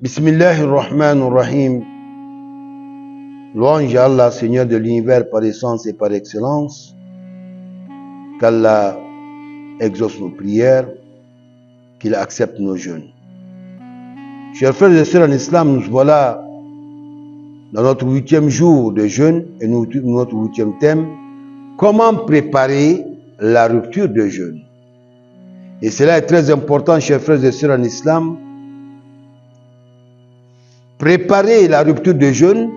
Bismillahirrahmanirrahim. Louange à Allah, Seigneur de l'univers par essence et par excellence. Qu'Allah exauce nos prières, qu'il accepte nos jeûnes. Chers frères et sœurs en islam, nous voilà dans notre 8e jour de jeûne et notre 8e thème. Comment préparer la rupture de jeûne? Et cela est très important, chers frères et sœurs en islam. Préparer la rupture de jeûne,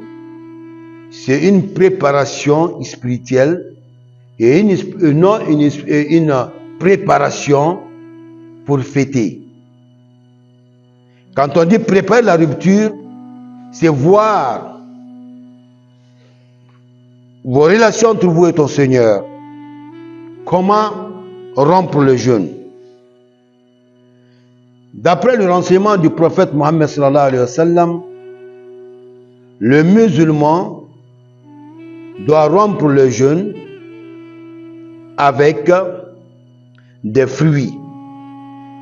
c'est une préparation spirituelle et non une préparation pour fêter. Quand on dit préparer la rupture, c'est voir vos relations entre vous et ton Seigneur. Comment rompre le jeûne? D'après le renseignement du prophète Mohammed sallallahu alayhi wa sallam, le musulman doit rompre le jeûne avec des fruits.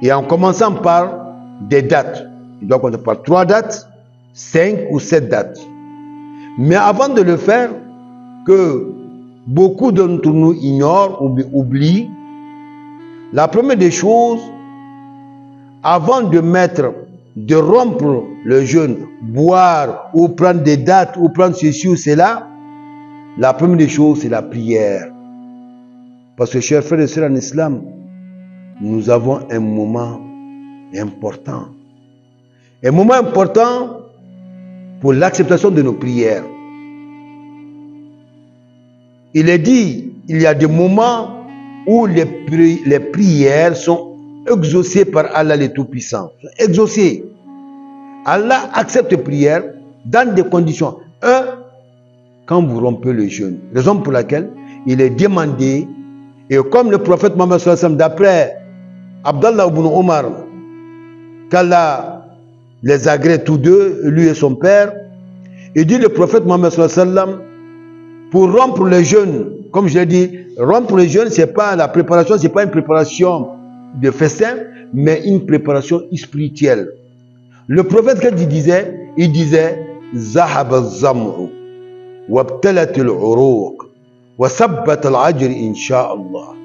Et en commençant par des dates. Il doit compter par 3 dates, 5 ou 7 dates. Mais avant de le faire, que beaucoup d'entre nous ignorent ou oublient, la première des choses, avant de rompre le jeûne, boire ou prendre des dates ou prendre ceci ou cela, la première des choses, c'est la prière. Parce que, chers frères et sœurs en islam, nous avons un moment important. Un moment important pour l'acceptation de nos prières. Il est dit, il y a des moments où les prières sont exaucées par Allah le Tout-Puissant. Exaucées. Allah accepte les prières dans des conditions. Quand vous rompez le jeûne. Raison pour laquelle il est demandé, et comme le prophète Mohammed sallallahu alayhi wa sallam, d'après Abdallah ibn Omar, qu'Allah les agrée tous deux, lui et son père, il dit le prophète Mohammed sallallahu alayhi wa sallam, pour rompre le jeûne, comme je l'ai dit, rompre le jeûne, c'est pas la préparation, c'est pas une préparation de festin, mais une préparation spirituelle. Le prophète, qu'est-ce qu'il disait? Il disait Zahab al-zam'u wabtalat al-uruq wa sabbat al-ajr insha'Allah.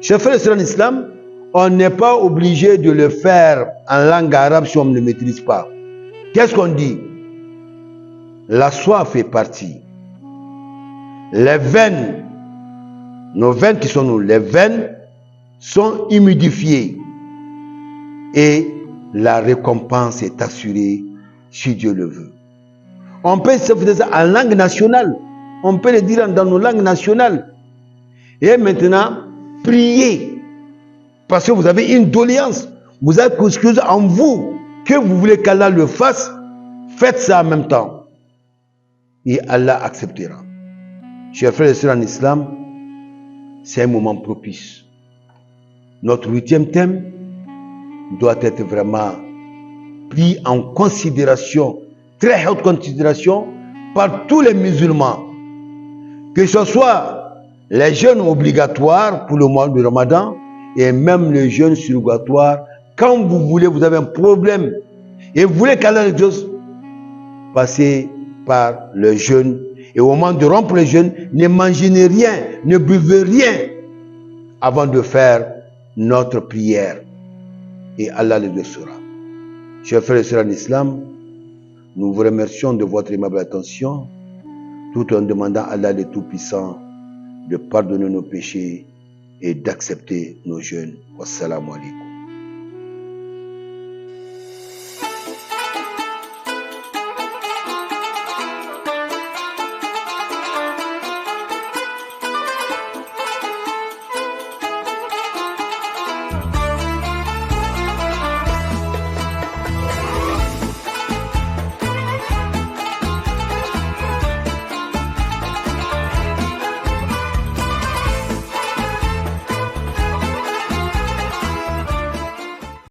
Chers frères et sœurs en islam, on n'est pas obligé de le faire en langue arabe si on ne le maîtrise pas. Qu'est-ce qu'on dit? La soif fait partie. Les veines, nos veines qui sont nous, les veines sont humidifiées. Et la récompense est assurée si Dieu le veut. On peut se faire ça en langue nationale. On peut le dire dans nos langues nationales. Et maintenant, priez. Parce que vous avez une doléance. Vous avez quelque chose en vous que vous voulez qu'Allah le fasse. Faites ça en même temps. Et Allah acceptera. Chers frères et sœurs en islam, c'est un moment propice. Notre 8e thème doit être vraiment pris en considération, très haute considération, par tous les musulmans. Que ce soit les jeûnes obligatoires pour le mois de Ramadan et même les jeûnes surrogatoires. Quand vous voulez, vous avez un problème et vous voulez qu'Allah le Dieu, passez par le jeûne. Et au moment de rompre le jeûne, ne mangez rien, ne buvez rien avant de faire notre prière. Et Allah le exaucera. Chers frères et sœurs en islam, nous vous remercions de votre aimable attention, tout en demandant à Allah le Tout-Puissant de pardonner nos péchés et d'accepter nos jeûnes. Wassalamu alaikum.